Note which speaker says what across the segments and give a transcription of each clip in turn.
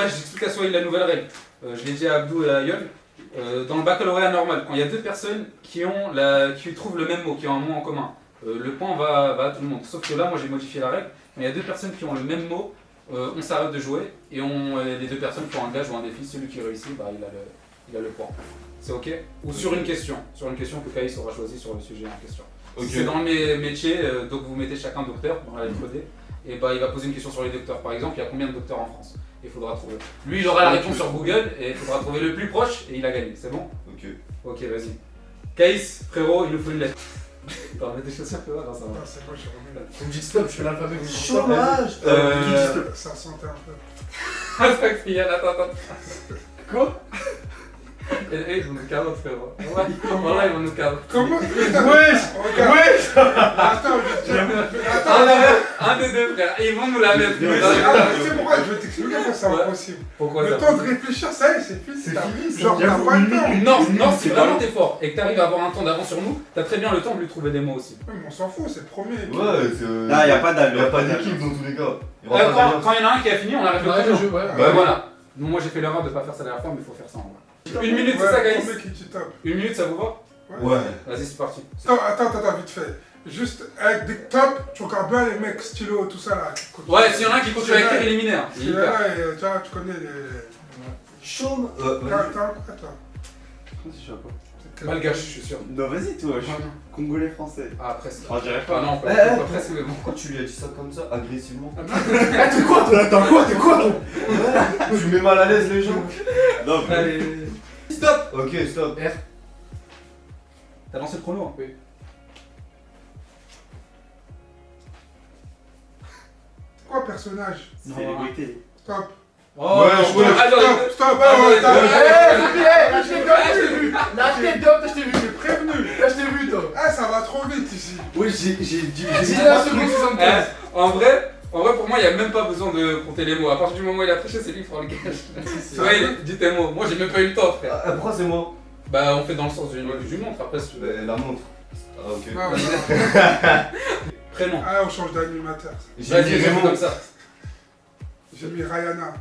Speaker 1: vrai, j'explique à Sohail la nouvelle règle. Je l'ai dit à Abdou et à Yon. Dans le baccalauréat normal, quand il y a deux personnes qui trouvent le même mot, qui ont un mot en commun, le point va à tout le monde. Sauf que là, moi j'ai modifié la règle. Mais il y a deux personnes qui ont le même mot, on s'arrête de jouer et les deux personnes font un gage ou un défi. Celui qui réussit, bah, il a le point. C'est ok? Ou sur une question que Kaïs aura choisi sur le sujet en question. Okay. C'est dans mes métiers, donc vous mettez chacun docteur dans la lettre D. Et bah, il va poser une question sur les docteurs. Par exemple, il y a combien de docteurs en France? Il faudra trouver. Lui, il aura la réponse sur Google et il faudra trouver le plus proche et il a gagné. C'est bon? Ok. Ok, vas-y. Kaïs, frérot, il nous faut une lettre. T'en mets des chaussures, tu vois? Non, ça va.
Speaker 2: Non, c'est moi, je suis remis là.
Speaker 3: Vous me dites stop, je fais l'alphabet.
Speaker 2: Chômage. Ça sentait un peu.
Speaker 1: Attends, attends. Quoi? Et ils vont nous cadrer, frérot. Ouais, voilà, ils vont nous cadrer.
Speaker 2: Comment?
Speaker 3: Wesh!
Speaker 2: Attends,
Speaker 1: un des deux, frère. Ils vont nous la mettre.
Speaker 2: c'est pourquoi je vais t'expliquer pourquoi c'est impossible.
Speaker 1: Pourquoi
Speaker 2: le
Speaker 1: ça?
Speaker 2: temps de réfléchir, ça y est, c'est fini. Genre, t'as pas le temps.
Speaker 1: Non, si vraiment t'es fort et que t'arrives à avoir un temps d'avance sur nous, t'as très bien le temps de lui trouver des mots aussi.
Speaker 2: Mais on s'en fout, c'est le premier.
Speaker 4: Ouais, c'est.
Speaker 5: Non, y'a pas
Speaker 4: d'équipe dans tous les cas.
Speaker 1: Quand il y en a un qui a fini, on arrête le jeu.
Speaker 3: Ouais.
Speaker 1: Voilà. Donc moi j'ai fait l'erreur de pas faire ça la dernière fois, mais il faut faire ça en vrai. Une minute, c'est ça, Gaïs? Une minute, ça vous va?
Speaker 4: Ouais.
Speaker 1: Vas-y, c'est parti.
Speaker 2: Attends, vite fait. Juste avec des top, tu regardes bien les mecs stylo, tout ça là.
Speaker 1: Ouais, s'il y en a un qui continue à écrire, éliminaire.
Speaker 2: Celui-là, tu connais les.
Speaker 5: Chaume.
Speaker 2: Attends.
Speaker 5: Je sais pas.
Speaker 1: Malgache, je suis sûr.
Speaker 5: Non, vas-y, toi, je suis congolais français.
Speaker 1: Ah, presque.
Speaker 5: Ah, dirais pas.
Speaker 1: Ah non, pas presque, mais bon.
Speaker 4: Pourquoi tu lui as dit ça comme ça, agressivement?
Speaker 3: T'es quoi toi? T'es quoi toi?
Speaker 4: Tu mets mal à l'aise les gens.
Speaker 5: Non, mais.
Speaker 1: Allez. Stop!
Speaker 4: Ok, stop.
Speaker 1: R. T'as lancé le chrono? Hein? Oui.
Speaker 2: C'est quoi personnage?
Speaker 5: Célébrité.
Speaker 2: Stop.
Speaker 1: Oh,
Speaker 2: Stop.
Speaker 3: Là, je t'ai vu,
Speaker 2: Prévenu.
Speaker 3: Là, je t'ai vu, toi.
Speaker 2: Ah, ça va trop vite ici.
Speaker 5: Oui, j'ai dit.
Speaker 3: 19 secondes 75.
Speaker 1: En vrai, pour moi, il n'y a même pas besoin de compter les mots. À partir du moment où il a triché, c'est lui qui fera le gage. Ouais, dis tes mots. Moi, j'ai même pas eu le temps, frère.
Speaker 4: Pourquoi c'est moi?
Speaker 1: Bah, on fait dans le sens du montre. Après,
Speaker 4: La montre. Ah, ok.
Speaker 1: Prénom.
Speaker 2: Ah, on change d'animateur.
Speaker 4: J'ai dit Raymond
Speaker 1: comme ça.
Speaker 2: J'ai mis Rihanna.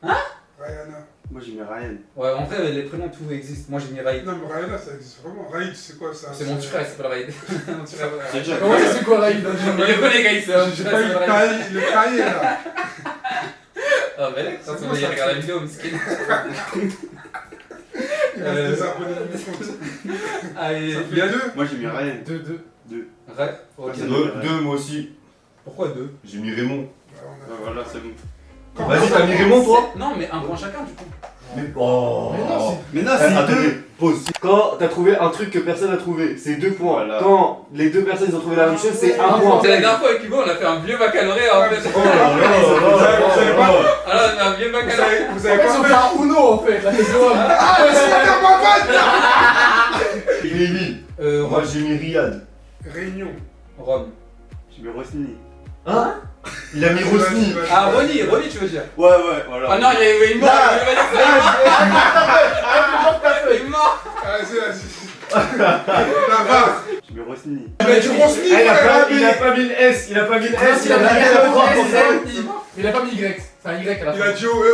Speaker 1: Hein?
Speaker 2: Rihanna.
Speaker 5: Moi, j'ai mis Ryan.
Speaker 1: Ouais, en vrai, les prénoms, tout existe. Moi, j'ai mis Raïd.
Speaker 2: Non, mais Rihanna, ça existe vraiment. Raïd, c'est quoi ça?
Speaker 1: C'est mon petit frère, il s'appelle Raïd. Mon petit frère.
Speaker 5: C'est déjà.
Speaker 3: Comment ça, c'est quoi, Raïd?
Speaker 1: Il le connaît, Gaïs.
Speaker 2: J'ai pas eu le cahier là.
Speaker 1: Ah, mais là, quand on va y regarder la vidéo, miskin.
Speaker 2: Il reste des abonnés de mon compte.
Speaker 1: Allez,
Speaker 2: Ça fait 2.
Speaker 5: Moi, j'ai mis Ryan.
Speaker 3: 2.
Speaker 1: Ray. Ok.
Speaker 4: Deux, moi aussi.
Speaker 1: Pourquoi deux?
Speaker 4: J'ai mis Raymond.
Speaker 5: Voilà, c'est bon.
Speaker 4: Vas-y, t'as mis Raymond toi?
Speaker 1: Non, mais un point chacun du coup.
Speaker 4: Oh.
Speaker 5: Mais non, c'est
Speaker 4: Attendez,
Speaker 5: deux.
Speaker 4: pause. Quand t'as trouvé un truc que personne n'a trouvé, c'est 2 points.
Speaker 5: Voilà.
Speaker 4: Quand les deux personnes ils ont trouvé la même chose, c'est 1 point.
Speaker 1: C'est la dernière fois avec Hugo, on a fait un vieux baccalauréat en fait.
Speaker 4: Oh là là
Speaker 2: Vous savez pas.
Speaker 1: Alors, on a un vieux baccalauréat.
Speaker 2: Vous avez
Speaker 3: Ils ont
Speaker 2: pas
Speaker 3: fait un Uno en fait, la question.
Speaker 2: Ah, mais c'est pas
Speaker 4: Il est mis. Moi
Speaker 1: Rome.
Speaker 4: j'ai mis Riyad.
Speaker 2: Réunion.
Speaker 1: Rome.
Speaker 5: J'ai mis Rosny.
Speaker 4: Hein? Il a mis Rosny.
Speaker 1: Ah, Ronnie, tu veux dire?
Speaker 5: Ouais, voilà.
Speaker 1: Ah non, il est mort. Il est mort.
Speaker 2: Vas-y. La barre.
Speaker 5: J'ai mis Rosny.
Speaker 2: Mais tu Rosny,
Speaker 4: Il a
Speaker 2: frère.
Speaker 4: pas mis le S. Il a pas mis le S.
Speaker 3: Il a mis il a pas mis Y. C'est un Y à la
Speaker 2: Il a
Speaker 3: fin.
Speaker 2: dit oh, ouais.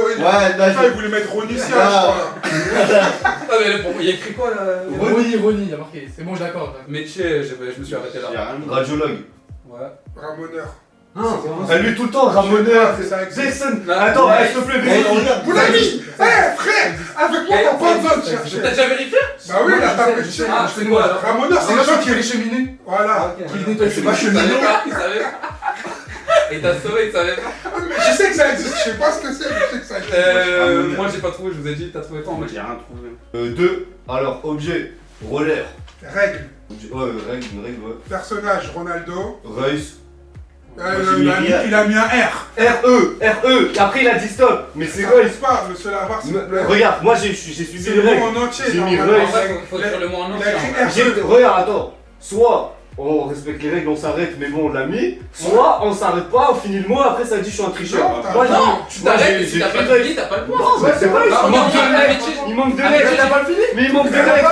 Speaker 2: Il voulait mettre Ronisia, je crois.
Speaker 1: Ah, mais il y a écrit quoi là?
Speaker 3: Ronnie, il a marqué. C'est bon, je l'accorde.
Speaker 1: Métier, je me suis arrêté là.
Speaker 5: Y'a rien.
Speaker 4: Radiologue.
Speaker 1: Ouais.
Speaker 2: Ramoneur.
Speaker 4: Ah, lui tout le temps, Ramoneur.
Speaker 2: Ça existe.
Speaker 4: Jason.
Speaker 1: Non,
Speaker 4: Attends,
Speaker 1: mais-
Speaker 4: s'il te plaît, vérifie.
Speaker 2: Vous l'avez mis. Frère, avec moi, t'as pas besoin de chercher.
Speaker 1: T'as déjà vérifié?
Speaker 2: Bah oui, il a tapé
Speaker 3: je
Speaker 2: dessus.
Speaker 3: sais.
Speaker 1: Ah, c'est quoi alors?
Speaker 2: Ramoneur, c'est le gens qui...
Speaker 3: les cheminées.
Speaker 2: Voilà.
Speaker 3: Qui nettoie ses
Speaker 1: Il savait pas, il savait pas. Il t'a sauvé, il savait pas.
Speaker 2: Je sais que ça existe, je sais pas ce que c'est, mais je sais que ça existe.
Speaker 1: Moi j'ai pas trouvé, je vous ai dit, t'as trouvé toi en
Speaker 5: Moi,
Speaker 1: mode.
Speaker 5: j'ai rien trouvé.
Speaker 4: 2. Alors, objet. Roller.
Speaker 2: Règle.
Speaker 4: Ouais, une règle, ouais.
Speaker 2: Personnage, Ronaldo.
Speaker 4: Reus.
Speaker 2: Il a mis un R.
Speaker 4: R-E. Après, il a dit stop. Mais c'est
Speaker 2: Ça
Speaker 4: Reus.
Speaker 2: reste pas, le seul à voir, s'il vous plaît.
Speaker 4: Regarde, moi j'ai suivi
Speaker 2: C'est
Speaker 4: les
Speaker 2: le mot
Speaker 4: règles.
Speaker 2: en entier.
Speaker 4: J'ai mis
Speaker 2: normalement.
Speaker 1: En
Speaker 4: Reus.
Speaker 1: vrai, faut dire le mot en
Speaker 2: Il
Speaker 1: entier.
Speaker 2: a
Speaker 1: hein.
Speaker 2: écrit R.
Speaker 4: Regarde, attends. Soit on respecte les règles, on s'arrête, mais bon, on l'a mis. Soit on s'arrête pas, on finit le mot, après ça dit je suis un tricheur.
Speaker 2: Non,
Speaker 4: Moi,
Speaker 1: Non, tu t'arrêtes,
Speaker 4: j'ai
Speaker 1: si t'as pas
Speaker 4: écrit
Speaker 1: fini, t'as pas le point.
Speaker 4: Non, mais c'est pas,
Speaker 1: Bah,
Speaker 4: il manque
Speaker 1: on
Speaker 4: de
Speaker 1: a
Speaker 4: règles.
Speaker 1: métier.
Speaker 4: Il manque de
Speaker 1: Ah,
Speaker 4: règles.
Speaker 1: mais t'as pas
Speaker 3: fini.
Speaker 4: Mais il manque de
Speaker 2: Mais
Speaker 4: règles.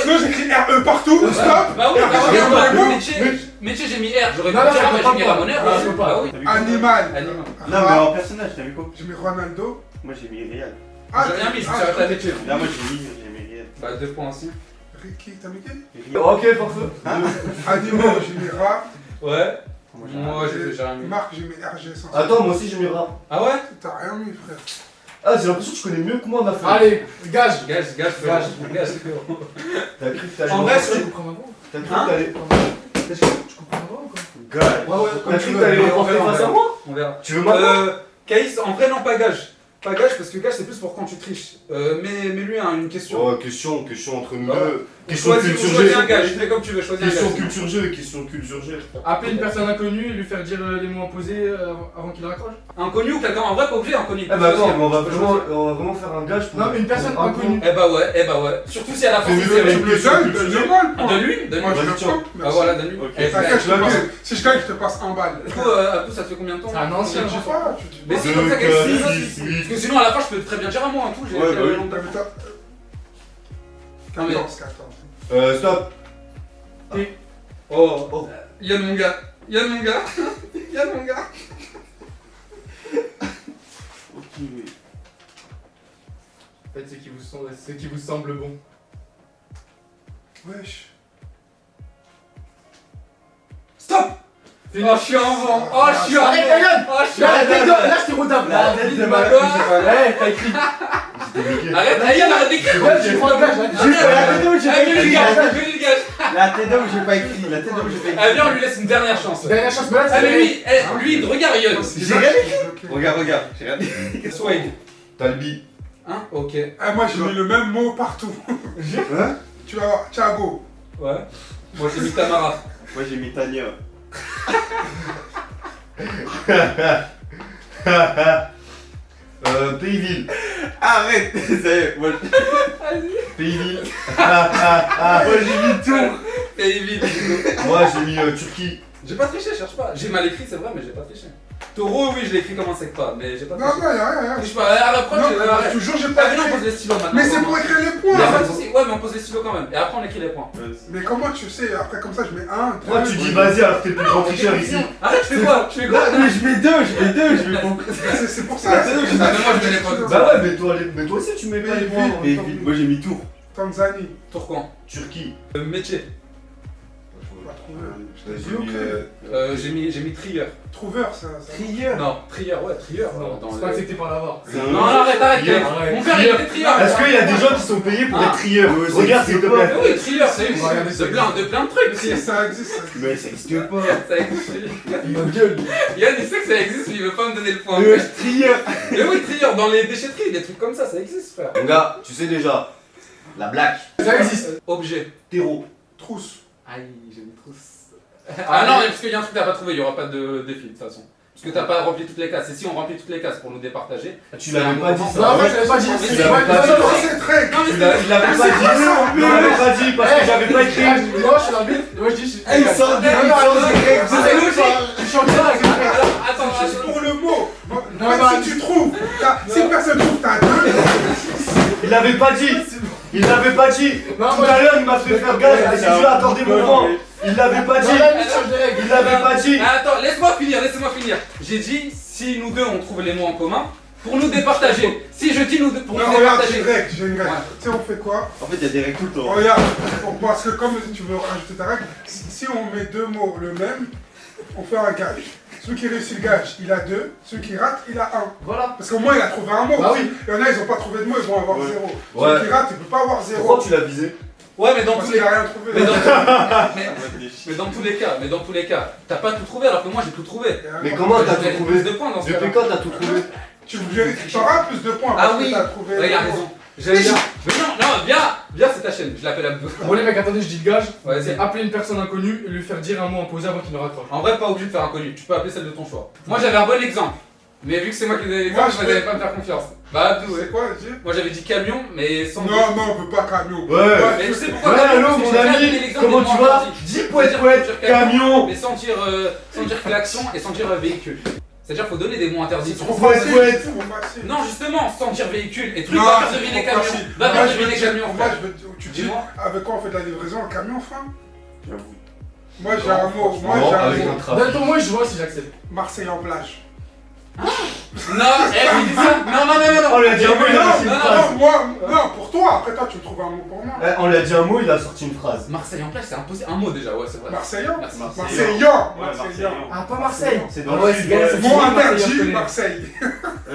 Speaker 2: Sinon, j'écris RE partout, stop.
Speaker 1: Bah oui,
Speaker 2: Après,
Speaker 1: bah
Speaker 2: j'ai
Speaker 1: oui,
Speaker 2: pas
Speaker 1: on a
Speaker 2: le
Speaker 1: le
Speaker 2: mot.
Speaker 1: métier. Métier, j'ai mis R, j'aurais pu
Speaker 3: Non, non,
Speaker 1: dire,
Speaker 3: ça
Speaker 1: moi
Speaker 3: peut
Speaker 1: j'ai mis
Speaker 3: pas.
Speaker 1: Ramoneur.
Speaker 3: Non, ça peut pas.
Speaker 1: Bah oui.
Speaker 5: T'as vu quoi
Speaker 2: Animal.
Speaker 1: Animal.
Speaker 5: Non, mais en personnage, t'as vu quoi?
Speaker 2: J'ai mis Ronaldo.
Speaker 5: Moi j'ai mis Real.
Speaker 1: J'ai rien mis, je me suis arrêté à métier.
Speaker 5: Là, moi j'ai mis Real.
Speaker 1: Bah 2 points aussi.
Speaker 2: Ricky, t'as mis qui?
Speaker 5: Real.
Speaker 4: Ok, parfait.
Speaker 2: Animaux, j'ai mis Ra.
Speaker 1: Ouais.
Speaker 5: Moi,
Speaker 1: Moi j'ai rien mis.
Speaker 2: Marc, j'ai mis RG 100.
Speaker 4: Attends, moi aussi j'ai mis rap.
Speaker 1: Ah ouais?
Speaker 2: T'as rien mis, frère.
Speaker 4: Ah, j'ai l'impression que tu connais mieux que moi ma femme.
Speaker 3: Allez, gage.
Speaker 1: Gage.
Speaker 3: Gage.
Speaker 1: Frérot.
Speaker 4: T'as cru que t'allais.
Speaker 1: En vrai,
Speaker 3: Tu comprends ma voix?
Speaker 4: T'as cru
Speaker 1: Hein
Speaker 4: que t'allais.
Speaker 3: Tu comprends ma voix ou quoi?
Speaker 5: Gage.
Speaker 3: Ouais, ouais,
Speaker 4: T'as
Speaker 3: comme
Speaker 4: cru
Speaker 3: tu
Speaker 4: que
Speaker 3: veux.
Speaker 4: t'allais
Speaker 1: on
Speaker 4: reporter
Speaker 1: verra,
Speaker 4: face à
Speaker 1: on
Speaker 4: moi?
Speaker 1: On verra.
Speaker 4: Tu veux maintenant
Speaker 1: Caïs, en vrai non pas gage. Pas gage parce que gage c'est plus pour quand tu triches. Mais lui a une question.
Speaker 4: Oh, question entre nous
Speaker 1: Ah.
Speaker 4: deux. Question
Speaker 1: Choisis
Speaker 4: culture
Speaker 1: choisis un
Speaker 4: G.
Speaker 1: gage, fais comme tu veux, choisis un
Speaker 4: Question
Speaker 1: gage.
Speaker 4: culture G, question culture G.
Speaker 3: Appeler une personne inconnue et lui faire dire les mots imposés avant qu'il raccroche.
Speaker 1: Inconnu ou quelqu'un en vrai pas obligé inconnu.
Speaker 4: Eh bah attends, mais on va
Speaker 1: Tu peux choisir.
Speaker 4: vraiment faire un gage pour.
Speaker 3: Non, mais une personne
Speaker 4: pour un
Speaker 3: inconnue.
Speaker 4: point.
Speaker 1: Eh bah ouais. Surtout si à la fin
Speaker 4: Mais
Speaker 1: c'est
Speaker 4: mais
Speaker 1: serré.
Speaker 4: mais-
Speaker 2: Tu me le donnes, donne-le-moi le
Speaker 1: Ah,
Speaker 2: point.
Speaker 1: donne-lui,
Speaker 2: Moi,
Speaker 1: donne-lui.
Speaker 2: je
Speaker 4: Vas-y,
Speaker 2: le
Speaker 4: tiens.
Speaker 2: prends.
Speaker 1: Ah
Speaker 2: Merci.
Speaker 1: voilà, donne-lui.
Speaker 5: Ok.
Speaker 1: Eh,
Speaker 2: T'inquiète,
Speaker 4: tu l'as vu.
Speaker 2: si je gagne, je te passe un balle.
Speaker 1: Du coup, Abdou, ça te fait combien de temps
Speaker 3: C'est un
Speaker 2: Tu
Speaker 3: ancien.
Speaker 2: dis pas, tu dis
Speaker 1: Mais
Speaker 2: pas.
Speaker 1: si, comme ça,
Speaker 4: Deux,
Speaker 1: Caïs,
Speaker 4: quatre,
Speaker 1: c'est
Speaker 4: six,
Speaker 1: ça,
Speaker 4: huit.
Speaker 1: parce que sinon à la fin je peux très bien dire à moi un tout. J'ai
Speaker 5: Ouais, bah oui.
Speaker 2: T'as vu toi
Speaker 1: Non, mais-
Speaker 2: 14.
Speaker 4: Stop.
Speaker 1: Oh,
Speaker 4: Oh.
Speaker 1: Yann mon gars. Yann mon gars. Yann mon gars.
Speaker 5: Ok, oui.
Speaker 3: Faites ce qui vous semble bon.
Speaker 2: Wesh.
Speaker 1: Stop. Oh, je suis en vent. Oh, je suis en vent.
Speaker 3: Arrête, Yann.
Speaker 1: Oh, je suis en
Speaker 3: Là, la tête de.
Speaker 1: vent.
Speaker 3: Là, je t'ai redable.
Speaker 5: La
Speaker 3: Là,
Speaker 5: tête
Speaker 3: vite,
Speaker 5: de
Speaker 3: ma
Speaker 5: ma-
Speaker 3: gueule. Eh, t'as écrit.
Speaker 1: Arrête, Yann, arrête d'écrire.
Speaker 3: Yann, j'ai pris un gage.
Speaker 1: Ah, mets-lui le gage, mets-lui le gage.
Speaker 5: La tête d'homme, j'ai pas écrit. La tête d'homme, j'ai pas
Speaker 1: Ah,
Speaker 5: écrit.
Speaker 1: viens, on lui laisse une dernière chance.
Speaker 3: Dernière chance, mais là,
Speaker 1: Ah, mais
Speaker 3: c'est.
Speaker 1: lui, regarde Yann.
Speaker 5: J'ai rien écrit. Regarde, j'ai rien écrit.
Speaker 1: Swag.
Speaker 4: Talbi.
Speaker 1: Hein? Ok.
Speaker 2: Ah, moi, j'ai mis le même mot partout.
Speaker 5: Hein?
Speaker 2: Tu vas voir, Thiago.
Speaker 1: Ouais. Moi j'ai mis Tamara.
Speaker 5: Moi j'ai mis Tania.
Speaker 4: Pays-Ville.
Speaker 5: Arrête. Ça y est, moi
Speaker 4: Pays-Ville.
Speaker 5: j'ai mis tout.
Speaker 1: Et vite.
Speaker 4: Moi j'ai mis Turquie.
Speaker 1: J'ai pas triché, cherche pas. J'ai mal écrit, c'est vrai, mais j'ai pas triché. Taureau, oui, je l'ai écrit comme un sec pas, mais j'ai pas
Speaker 2: Non,
Speaker 1: triché.
Speaker 2: non, y'a rien.
Speaker 1: Triche pas, à la
Speaker 2: Non,
Speaker 1: prochaine, arrête.
Speaker 2: toujours, j'ai
Speaker 1: Ah,
Speaker 2: pas
Speaker 1: mais non, on
Speaker 2: écrit.
Speaker 1: pose les stylos maintenant.
Speaker 2: Mais c'est pour écrire les
Speaker 1: Y'a
Speaker 2: points.
Speaker 1: pas de soucis. Ouais, mais on pose les stylos quand même. Et après, on écrit les points.
Speaker 2: Mais comment tu sais? Après, comme ça, je mets un.
Speaker 4: Pourquoi tu dis vas-y alors que t'es le plus grand tricheur ici?
Speaker 1: Arrête, tu fais quoi? Tu fais quoi?
Speaker 5: Mais je mets deux, je mets bon.
Speaker 2: C'est pour ça.
Speaker 1: Ah, mais moi, je mets les points.
Speaker 4: Bah ouais, mais toi aussi tu mets pas les points. en
Speaker 5: Mais
Speaker 4: même temps.
Speaker 5: vite, moi j'ai mis Tours.
Speaker 2: Tanzanie.
Speaker 1: Tourcoing.
Speaker 4: Turquie.
Speaker 1: Métier.
Speaker 2: On va trouver.
Speaker 4: J'ai mis,
Speaker 1: J'ai mis trieur.
Speaker 2: Trouveur, ça.
Speaker 5: Trieur.
Speaker 1: Non, trieur, ouais, trieur.
Speaker 3: Non,
Speaker 1: dans
Speaker 3: c'est
Speaker 1: le-
Speaker 3: pas accepté par l'avoir.
Speaker 1: Non, arrête.
Speaker 3: Trieur.
Speaker 1: Mon père, il était trieur.
Speaker 4: Est-ce qu'il y a des gens qui sont payés pour
Speaker 1: Ah.
Speaker 4: être trieurs?
Speaker 5: Ouais, ça
Speaker 4: Regarde s'il te
Speaker 5: existe
Speaker 4: plaît.
Speaker 1: Mais oui, trieur, ça
Speaker 3: On va
Speaker 1: existe.
Speaker 3: regarder
Speaker 1: De
Speaker 3: ça.
Speaker 1: plein de trucs.
Speaker 2: Si, ça existe, ça existe.
Speaker 5: Mais ça existe pas.
Speaker 1: Ça existe.
Speaker 3: Il me gueule.
Speaker 1: Yann, il sait que ça existe, mais il veut pas me donner le point.
Speaker 5: Trieur.
Speaker 1: Mais oui, trieur, dans les déchetteries, des trucs comme ça existe, frère.
Speaker 4: Mon gars, tu sais déjà. La blague.
Speaker 3: Ça existe.
Speaker 1: Objet.
Speaker 4: Terreau.
Speaker 2: Trousse.
Speaker 1: Aïe, j'ai une trousse. Ah non, mais parce qu'il y a un truc que t'as pas trouvé, il y aura pas de défi de toute façon. Parce que t'as pas rempli toutes les cases. Et si on remplit toutes les cases pour nous départager.
Speaker 4: Tu l'avais pas dit
Speaker 3: Non,
Speaker 4: ça.
Speaker 3: en fait, je l'avais pas dit.
Speaker 1: Mais
Speaker 3: C'est
Speaker 1: c'est
Speaker 3: pas
Speaker 1: pas-
Speaker 3: pas-
Speaker 2: Non, c'est très.
Speaker 1: Non, mais
Speaker 4: Il l'avait pas dit. Il l'avait pas dit parce que j'avais pas écrit.
Speaker 3: Moi, je suis l'arbitre. Moi, je dis.
Speaker 5: Eh, il sort des
Speaker 3: Non, non,
Speaker 1: c'est
Speaker 3: c'est
Speaker 1: logique.
Speaker 3: Je suis en direct.
Speaker 1: Alors, attends,
Speaker 2: C'est pour le mot.
Speaker 3: Non,
Speaker 2: Même
Speaker 3: non,
Speaker 2: si tu trouves, si personne trouve, t'as deux.
Speaker 4: Il l'avait pas dit. Il l'avait pas dit.
Speaker 3: Non,
Speaker 4: Tout
Speaker 3: moi,
Speaker 4: à l'heure, il m'a fait faire gage. J'ai dû accorder mon point. Il l'avait pas dit.
Speaker 3: non, la limite, change de règle.
Speaker 4: Il l'avait pas dit.
Speaker 1: Ah, attends, laisse-moi finir. J'ai dit, si nous deux on trouve les mots en commun, pour nous départager. Si je dis nous deux, pour
Speaker 2: Non,
Speaker 1: nous
Speaker 2: regarde, j'ai
Speaker 1: départager.
Speaker 2: une règle.
Speaker 1: Ouais.
Speaker 2: Tu sais, on fait quoi?
Speaker 5: En fait, il y a des règles tout le temps.
Speaker 2: Regarde, parce que comme tu veux rajouter ta règle, si on met deux mots le même, on fait un gage. Celui qui réussit le gage, il a deux. Celui qui rate, il a un.
Speaker 3: Voilà.
Speaker 2: Parce qu'au moins, il a trouvé un mot.
Speaker 3: Bah oui.
Speaker 2: Il y en a, ils ont pas trouvé de mot, ils vont avoir
Speaker 5: Ouais.
Speaker 2: zéro.
Speaker 4: Ouais.
Speaker 2: Celui qui rate, il peut pas avoir zéro.
Speaker 4: Pourquoi tu l'as visé?
Speaker 1: Ouais, mais dans
Speaker 2: Parce
Speaker 1: tous
Speaker 2: qu'il
Speaker 1: les
Speaker 2: a rien trouvé.
Speaker 1: mais dans, mais-
Speaker 5: On va déchirer.
Speaker 1: mais dans tous les cas, t'as pas tout trouvé alors que moi j'ai tout trouvé.
Speaker 4: Mais comment t'as
Speaker 1: Je
Speaker 4: tout
Speaker 1: mérite
Speaker 4: trouvé?
Speaker 1: plus de points dans ce
Speaker 4: Depuis
Speaker 1: cas-là.
Speaker 4: quand t'as tout trouvé?
Speaker 2: Tu auras plus de points
Speaker 1: Ah
Speaker 2: parce
Speaker 1: oui.
Speaker 2: que t'as trouvé.
Speaker 1: Ouais, il a raison. J'allais dire. Mais non, viens, c'est ta chaîne. Je l'appelle Abdou.
Speaker 3: Bon, les mecs, attendez, je dis le gage.
Speaker 1: Ouais,
Speaker 3: C'est
Speaker 1: vas-y.
Speaker 3: appeler une personne inconnue et lui faire dire un mot imposé avant qu'il ne raccroche.
Speaker 1: En vrai, pas obligé de faire inconnu. Tu peux appeler celle de ton choix. Moi j'avais un bon exemple. Mais vu que c'est moi qui ai donné
Speaker 2: Moi,
Speaker 1: l'exemple,
Speaker 2: je
Speaker 1: vous
Speaker 2: peux-
Speaker 1: n'allez pas me faire confiance. Bah Abdou,
Speaker 2: C'est
Speaker 1: ouais.
Speaker 2: quoi, dis?
Speaker 1: Moi j'avais dit camion, mais sans.
Speaker 2: Non, non, on peut pas camion.
Speaker 4: Ouais.
Speaker 1: Mais tu sais pourquoi
Speaker 4: Ouais,
Speaker 1: camion?
Speaker 4: allô
Speaker 1: Parce que
Speaker 4: mon
Speaker 1: j'ai déjà donné
Speaker 4: ami,
Speaker 1: l'exemple
Speaker 4: comment
Speaker 1: des
Speaker 4: tu
Speaker 1: mots
Speaker 4: vas?
Speaker 1: interdits.
Speaker 4: Dis poète poète, camion.
Speaker 1: Mais sans dire klaxon et sans dire véhicule. C'est-à-dire faut donner des mots interdits.
Speaker 2: C'est trop
Speaker 4: Ouais,
Speaker 2: facile.
Speaker 4: ouais.
Speaker 2: C'est trop facile.
Speaker 1: Non justement, sans dire véhicule. Et tout
Speaker 2: Non,
Speaker 1: va faire
Speaker 2: c'est
Speaker 1: deviner
Speaker 2: trop
Speaker 1: camion.
Speaker 2: facile.
Speaker 1: Va
Speaker 2: Moi,
Speaker 1: faire
Speaker 2: je veux
Speaker 1: deviner
Speaker 2: dire,
Speaker 1: camion,
Speaker 2: moi,
Speaker 1: frère.
Speaker 2: tu dis
Speaker 1: Dis-moi.
Speaker 2: avec quoi on fait de la livraison, un camion fin?
Speaker 5: J'avoue.
Speaker 2: Moi j'ai un mot, moi
Speaker 4: Non,
Speaker 2: j'ai un
Speaker 4: avec
Speaker 2: mot.
Speaker 4: un trafic.
Speaker 3: Donne ton mot et je vois si j'accepte.
Speaker 2: Marseille en plage.
Speaker 1: Non, il dit ça. Non, non, non, non,
Speaker 4: On lui a dit un mot, il a sorti une
Speaker 1: non,
Speaker 4: phrase.
Speaker 2: Non, moi, non, pour toi, après toi tu me trouves un mot pour moi.
Speaker 4: On lui a dit un mot, il a sorti une phrase.
Speaker 1: Marseille en plage, c'est impossible. Un mot déjà, ouais, c'est vrai.
Speaker 2: Marseillan.
Speaker 1: Merci.
Speaker 2: Marseillan.
Speaker 5: Ouais,
Speaker 2: Marseillan.
Speaker 3: Ah, pas Marseille.
Speaker 5: C'est dans
Speaker 3: Ouais,
Speaker 5: le
Speaker 3: c'est
Speaker 5: sud.
Speaker 3: galère,
Speaker 5: Ouais,
Speaker 3: c'est
Speaker 2: Mot
Speaker 3: Marseille,
Speaker 2: interdit,
Speaker 3: je connais.
Speaker 2: Marseille.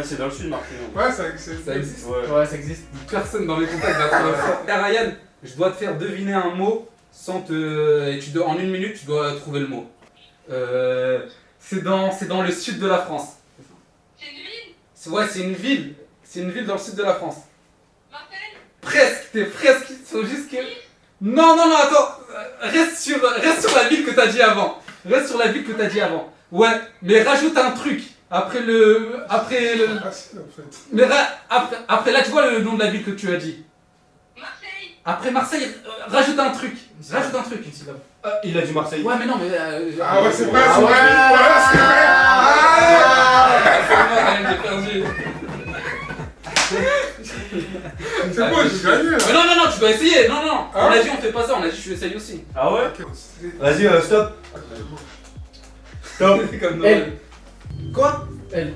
Speaker 5: c'est dans le sud, Marseille.
Speaker 2: Ouais, ça existe.
Speaker 1: Ça existe.
Speaker 5: Ouais.
Speaker 3: Ouais, ça existe.
Speaker 1: Personne dans les contacts va trouver ça. Eh, Ryan, je dois te faire deviner un mot sans te. Et tu dois, en 1 minute, tu dois trouver le mot. C'est dans le sud de la France.
Speaker 6: C'est une ville.
Speaker 1: Ouais, c'est une ville. C'est une ville dans le sud de la France.
Speaker 6: Marseille.
Speaker 1: Presque, t'es presque. Il faut juste que. Non, non, non, attends. Reste sur la ville que t'as dit avant. Reste sur la ville que t'as dit avant. Ouais, mais rajoute un truc. Après le.
Speaker 2: Facile en fait.
Speaker 1: Mais après là, tu vois le nom de la ville que tu as dit.
Speaker 6: Marseille.
Speaker 1: Après Marseille, rajoute un truc. Rajoute un truc.
Speaker 3: Une syllabe.
Speaker 4: Il a dit Marseille.
Speaker 1: Ouais, mais non, mais.
Speaker 2: Ah ouais, c'est vrai,
Speaker 3: Ah
Speaker 2: c'est vrai.
Speaker 3: ouais.
Speaker 2: Voilà, c'est vrai.
Speaker 1: J'ai perdu.
Speaker 2: C'est bon, j'ai gagné là.
Speaker 1: Mais non, non, non, tu dois essayer. Non, non.
Speaker 2: Ah.
Speaker 1: On a dit on fait pas ça. On a dit tu essayes aussi.
Speaker 5: Ah ouais?
Speaker 2: Ok, c'est-
Speaker 4: Vas-y, stop. Stop.
Speaker 1: Comme
Speaker 3: Elle.
Speaker 1: Noël.
Speaker 3: Quoi? Elle.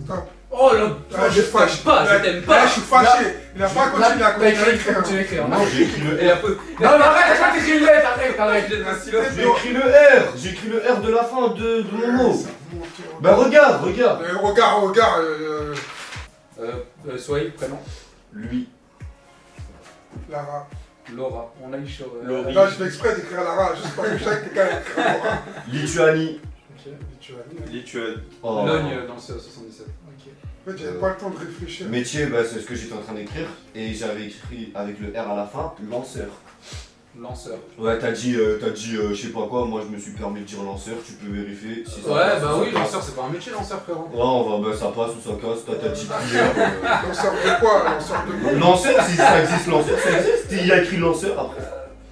Speaker 2: Stop.
Speaker 1: Oh là.
Speaker 2: Ah, je
Speaker 1: Je t'aime pas. Je t'aime pas.
Speaker 2: Là, je suis fâché. Il a pas continué à
Speaker 3: T'as écrit,
Speaker 2: continuer à
Speaker 3: faut que tu
Speaker 2: écrire.
Speaker 3: écrire.
Speaker 4: Non, j'ai écrit le
Speaker 1: Et
Speaker 4: R.
Speaker 1: la pause.
Speaker 3: Non, mais arrête, je crois que t'écris une lettre, arrête.
Speaker 4: J'ai écrit le R. J'ai écrit le R de la fin de mon mot. Bah regarde, regarde.
Speaker 2: Regarde.
Speaker 1: Soyez prénom.
Speaker 4: Lui.
Speaker 2: Lara.
Speaker 1: Laura. On a eu sur.
Speaker 5: Laurie.
Speaker 2: Là, je fais exprès d'écrire Lara, juste parce que chaque quelqu'un écrit Lara.
Speaker 4: Lituanie.
Speaker 3: Ok,
Speaker 2: Tu as mis.
Speaker 5: Lituanie.
Speaker 4: Oh.
Speaker 1: Logne dans le 77.
Speaker 3: ok.
Speaker 2: En fait, j'avais pas le temps de réfléchir.
Speaker 4: Métier, bah, c'est ce que j'étais en train d'écrire. Et j'avais écrit avec le R à la fin, lanceur.
Speaker 1: Lanceur.
Speaker 4: Ouais, t'as dit je sais pas quoi, moi je me suis permis de dire lanceur, tu peux vérifier si ça
Speaker 1: Ouais,
Speaker 4: passe
Speaker 1: bah
Speaker 4: ou
Speaker 1: oui,
Speaker 4: ça
Speaker 1: lanceur, c'est pas un métier, lanceur, frérot.
Speaker 4: Ouais, on va, bah, ça passe ou ça casse, t'as dit prière.
Speaker 2: Lanceur de quoi? Lanceur de quoi?
Speaker 4: Lanceur, si ça existe, lanceur, ça existe. Il y a écrit lanceur après.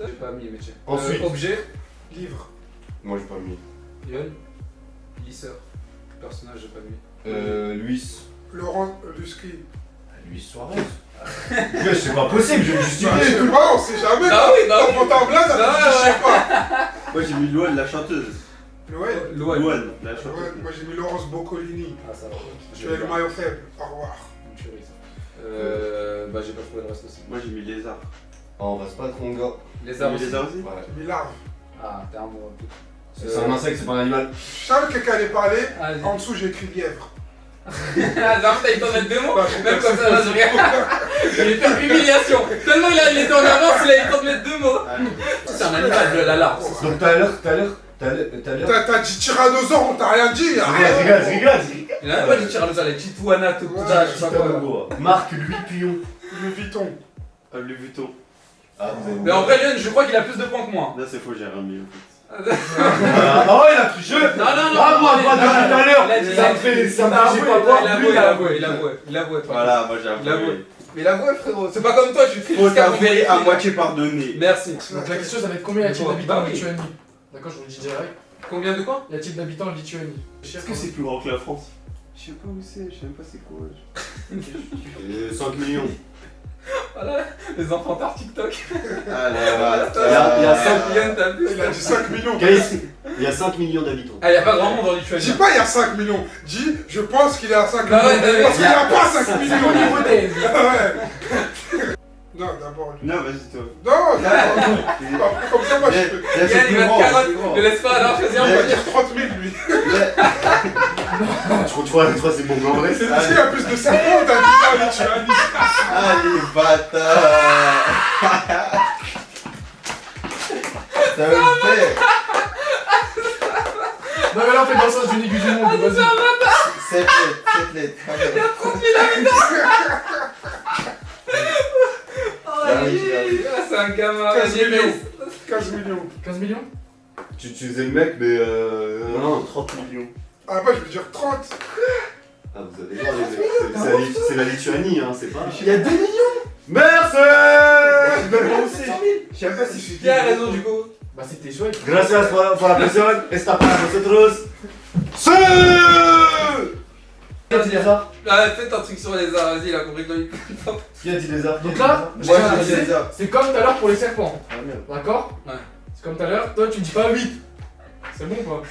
Speaker 1: J'ai pas mis métier.
Speaker 4: Ensuite.
Speaker 1: Objet.
Speaker 2: Livre.
Speaker 4: Moi j'ai pas mis.
Speaker 1: Yon. Lisseur. Personnage, j'ai pas mis.
Speaker 4: Luis.
Speaker 2: Laurent Lusky.
Speaker 4: Luis Suarez. Ouais, c'est pas possible, je vais me
Speaker 2: Bah, je
Speaker 4: justifier.
Speaker 2: sais pas, on sait jamais.
Speaker 1: Bah oui, bah
Speaker 2: Ton
Speaker 1: oui.
Speaker 2: pantalon blanc, ça
Speaker 1: Bah
Speaker 2: fait je sais pas.
Speaker 5: Moi j'ai mis Louane, la chanteuse.
Speaker 2: Ouais.
Speaker 1: Louane.
Speaker 5: Louane, la
Speaker 2: Ouais,
Speaker 5: chanteuse.
Speaker 2: moi j'ai mis Laurence Boccolini.
Speaker 1: Ah, ça va.
Speaker 2: Tu es le maillot faible. Au revoir.
Speaker 1: Une tuerie, ça. Bah, j'ai pas trouvé le reste aussi.
Speaker 5: Moi j'ai mis Lézard.
Speaker 4: Ah, on va se battre, mon gars.
Speaker 1: Les arbres.
Speaker 5: Les
Speaker 1: aussi.
Speaker 5: Lézards aussi?
Speaker 4: Ouais.
Speaker 2: J'ai mis l'arbre.
Speaker 1: Ah, t'es un bon.
Speaker 4: C'est un insecte, c'est pas un animal.
Speaker 2: Je savais que quelqu'un allait parler.
Speaker 1: Vas-y.
Speaker 2: En dessous, j'ai écrit lièvre.
Speaker 1: Ah, t'as eu le temps de mettre 2 mots.
Speaker 2: Bah,
Speaker 1: Même comme ça, là, je regarde. Il est fait humiliation. Tellement il était en avance, il a eu le temps de mettre 2 mots. C'est un animal de la larve.
Speaker 4: Donc tout à l'heure.
Speaker 2: T'as dit tyrannosaure, on t'a rien dit.
Speaker 4: Regarde.
Speaker 1: Il a pas dit Charles, les Titouana, tout ça, je sais pas quoi.
Speaker 4: Marque Louis Pion.
Speaker 2: Le Vuitton.
Speaker 5: Louis Vuitton.
Speaker 4: Ah, vous avez
Speaker 1: Mais en vrai, Lyon, je crois qu'il a plus de points que moi.
Speaker 5: Là c'est faux, j'ai remis en fait.
Speaker 4: Ah, oh, il a triché.
Speaker 1: Non, non, non.
Speaker 4: Ah, moi,
Speaker 1: non,
Speaker 4: depuis tout à l'heure.
Speaker 1: il a dit-
Speaker 4: Ça me fait
Speaker 1: il a
Speaker 4: j'ai pas
Speaker 1: avoué,
Speaker 4: voir.
Speaker 1: il a avoué.
Speaker 5: Voilà, moi j'ai
Speaker 1: Il a avoué.
Speaker 5: avoué.
Speaker 1: Mais il a avoué, frérot. C'est pas comme toi, je suis triste.
Speaker 5: Faut t'avouer à moitié pardonné.
Speaker 1: Merci.
Speaker 3: Donc la question, ça va être combien y a-t-il d'habitants
Speaker 1: Bah
Speaker 3: en
Speaker 1: oui.
Speaker 3: Lituanie? D'accord, je vous le dis direct.
Speaker 1: Combien de quoi?
Speaker 3: Y a-t-il d'habitants en Lituanie?
Speaker 5: Est-ce que c'est plus grand que la France? Je sais pas où c'est, je sais même pas c'est quoi.
Speaker 4: 5 millions.
Speaker 1: Voilà, les enfants par TikTok.
Speaker 5: Ah là
Speaker 4: Il y a 5
Speaker 1: Yann, t'as vu?
Speaker 2: Il a dit 5 millions.
Speaker 4: Il y a 5 millions d'habitants.
Speaker 1: Ah, y'a pas grand monde en Lituanie.
Speaker 2: Dis pas il y a 5 millions. Dis je pense qu'il est à 5
Speaker 1: Bah ouais,
Speaker 2: millions. Parce qu'il n'y a pas 5
Speaker 3: C'est mon
Speaker 2: millions.
Speaker 3: hypothèse.
Speaker 2: Ouais. Non, d'abord.
Speaker 5: Non, vas-y toi.
Speaker 2: Non, d'abord. Après, comme ça, moi je peux.
Speaker 5: Là, c'est
Speaker 1: Yann, il
Speaker 5: plus
Speaker 1: va te
Speaker 5: grand,
Speaker 1: carotte.
Speaker 5: c'est plus grand.
Speaker 1: Ne laisse pas alors, choisir
Speaker 2: On
Speaker 1: un
Speaker 2: va
Speaker 1: peu.
Speaker 2: dire 30 000 lui.
Speaker 4: Tu vois, c'est bon, mais en vrai,
Speaker 2: C'est ici, il y a plus de 50 habitants en Lituanie.
Speaker 5: Allez, bâtard. Ça va le faire.
Speaker 3: Non, mais là, on fait dans le sens d'une aiguille du monde. Vas-y.
Speaker 5: 7 lettres.
Speaker 1: Il y a 30 000 habitants. Oh, ah, c'est un gamin.
Speaker 2: 15
Speaker 1: Vas-y,
Speaker 2: millions.
Speaker 1: mais-
Speaker 2: 15 millions.
Speaker 3: 15 millions?
Speaker 4: tu faisais le mec, mais non.
Speaker 5: 30 millions.
Speaker 2: Ah bah je veux dire 30.
Speaker 4: Ah, vous allez voir, les mecs. C'est la Lituanie, hein, c'est pas.
Speaker 5: Il y a 2 millions.
Speaker 4: Merci.
Speaker 5: Je sais même pas où c'est. Je sais même pas si je suis.
Speaker 1: Qui a raison du coup?
Speaker 3: Bah, c'était chouette.
Speaker 4: Gracias por la presión. Esta para vosotros. ¡Sí! Qui a dit lézard?
Speaker 1: Ah, faites un truc sur les arts, vas-y, il a compris quoi.
Speaker 4: Qui a dit lézard?
Speaker 3: Donc là, je
Speaker 5: Moi,
Speaker 3: tiens à
Speaker 5: j'ai dit
Speaker 3: préciser,
Speaker 5: lézard.
Speaker 3: c'est comme tout à l'heure pour les serpents.
Speaker 4: Ah merde.
Speaker 3: D'accord?
Speaker 1: Ouais.
Speaker 3: C'est comme tout à l'heure, toi tu me dis pas 8. C'est bon quoi?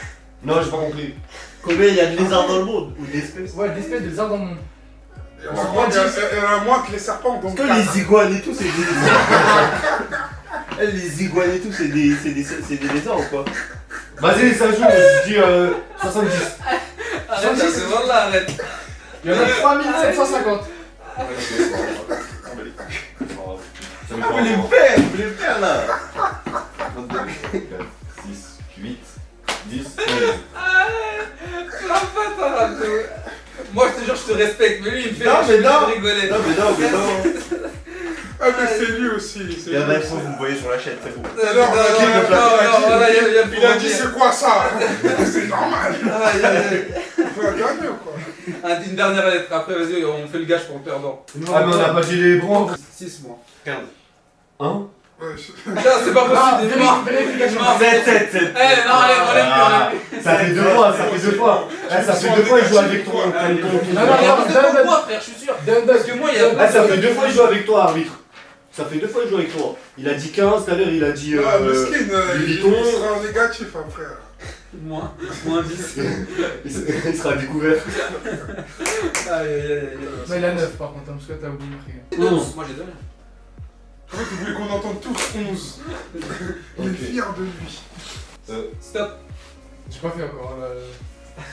Speaker 4: Non, j'ai pas compris.
Speaker 5: Combien il y a de lézards dans le monde? Ou d'espèces?
Speaker 3: Ouais, d'espèces de lézards dans le monde.
Speaker 2: Il y en a moins que les serpents, donc.
Speaker 5: Parce que les iguanes et tout, c'est des les iguanes et tout, c'est des lézards ou quoi?
Speaker 4: Vas-y, ça joue, je dis 70.
Speaker 1: Arrête, c'est vraiment là, arrête.
Speaker 3: Il y en a 3750.
Speaker 4: Ça me
Speaker 5: Vous les faire là!
Speaker 4: 6, 8, 10, 11.
Speaker 1: La patte, arrête. Moi, je te jure, je te respecte, mais lui, il me fait
Speaker 5: Non, mais non.
Speaker 1: de rigoler.
Speaker 5: Non, mais non.
Speaker 2: Ah, mais c'est lui aussi. C'est
Speaker 5: Il y en a
Speaker 2: lui
Speaker 5: une fois, vous me voyez sur la chaîne, c'est bon.
Speaker 1: Non, voilà, il y a
Speaker 2: Il a dit c'est quoi ça? C'est normal.
Speaker 1: Ah,
Speaker 2: Il faut regarder ou quoi?
Speaker 1: une dernière lettre, après, vas-y, on fait le gage pour le perdant.
Speaker 4: Ah, mais on a pas dit les bronzes.
Speaker 1: 6 mois.
Speaker 5: 15.
Speaker 4: 1.
Speaker 2: Ouais,
Speaker 1: Non, c'est pas
Speaker 3: Non,
Speaker 1: possible, il est mort.
Speaker 3: vérification.
Speaker 1: Non,
Speaker 5: 7.
Speaker 1: Eh, non, allez, on lève plus.
Speaker 4: Ça fait 2 fois, ça fait 2 fois. Eh, ça fait 2 fois, il joue avec toi.
Speaker 3: Non, non,
Speaker 1: C'est
Speaker 3: donne,
Speaker 1: pour moi, frère, je suis sûr.
Speaker 3: donne.
Speaker 1: Parce que moi, il y a.
Speaker 4: Ah, ça fait 2 fois, il joue avec toi, arbitre. Ça fait 2 fois, il joue avec toi. Il a dit 15, tout à l'heure, il a dit.
Speaker 2: Ah, le skin, il
Speaker 4: Vuitton.
Speaker 2: sera en négatif, hein, frère.
Speaker 1: Moins 10.
Speaker 4: Il sera découvert.
Speaker 1: Aïe, aïe, aïe, aïe.
Speaker 3: Mais il a 9 par contre, hein, parce que t'as oublié marqué.
Speaker 1: 11. Moi, j'ai donné.
Speaker 2: En fait, vous voulez qu'on entende tous 11. Il est
Speaker 4: Ok.
Speaker 2: fier de lui.
Speaker 1: Stop.
Speaker 3: J'ai pas fait encore.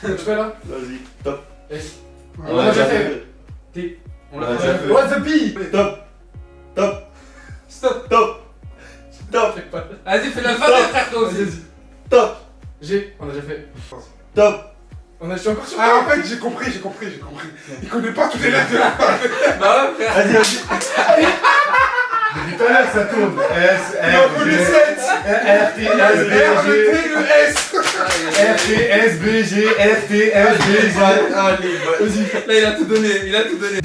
Speaker 3: Tu fais là?
Speaker 5: Vas-y, top.
Speaker 3: S.
Speaker 4: On
Speaker 3: On
Speaker 4: l'a
Speaker 3: l'a déjà
Speaker 4: déjà
Speaker 3: fait.
Speaker 1: On
Speaker 4: On
Speaker 1: l'a
Speaker 4: l'a
Speaker 1: fait.
Speaker 4: déjà fait.
Speaker 3: What's the P?
Speaker 5: Top.
Speaker 1: Stop. Vas-y, fais la fin des frères, toi aussi.
Speaker 5: Top.
Speaker 3: G, on a déjà fait.
Speaker 5: Top.
Speaker 3: Je suis encore sur
Speaker 2: Ah, en fait, j'ai compris. Il connaît pas toutes les lettres de la
Speaker 1: Bah ouais, frère.
Speaker 5: Vas-y.
Speaker 4: Depuis tout à l'heure, ça tourne. S,
Speaker 2: Il en
Speaker 4: R,
Speaker 2: connaît
Speaker 4: G,
Speaker 2: 7.
Speaker 4: R, T,
Speaker 2: Le
Speaker 4: S,
Speaker 2: R,
Speaker 4: B,
Speaker 2: le T,
Speaker 4: G.
Speaker 2: le S.
Speaker 4: R, T, S, B, G, R, T, S, B, G.
Speaker 5: Allez, vas-y.
Speaker 1: Là, il a tout donné.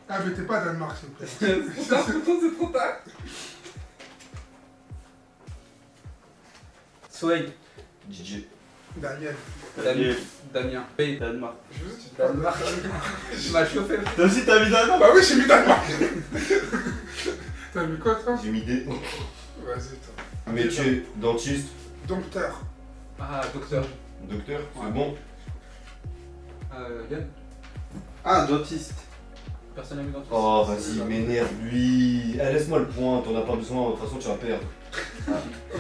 Speaker 2: Ah, mais t'es pas Danemark, s'il vous plaît.
Speaker 1: C'est trop tard. Soleil.
Speaker 4: DJ.
Speaker 2: Daniel.
Speaker 1: Damien. Pays.
Speaker 5: Danemark.
Speaker 2: Je vous ai dit
Speaker 1: Danemark. Tu m'as chauffé.
Speaker 5: Toi aussi, t'as mis Danemark?
Speaker 2: Bah oui, j'ai mis Danemark. T'as mis quoi, toi?
Speaker 4: J'ai mis D.
Speaker 2: Vas-y, toi.
Speaker 4: Métier, dentiste,
Speaker 2: Dompteur.
Speaker 1: Ah, docteur.
Speaker 4: docteur,
Speaker 1: Ouais.
Speaker 4: c'est bon.
Speaker 1: Yann.
Speaker 5: Ah, dentiste.
Speaker 1: Personne n'a mis dans tout.
Speaker 4: Oh, vas-y, m'énerve, lui. Eh, laisse-moi le point, t'en as pas besoin, de toute façon, tu vas perdre.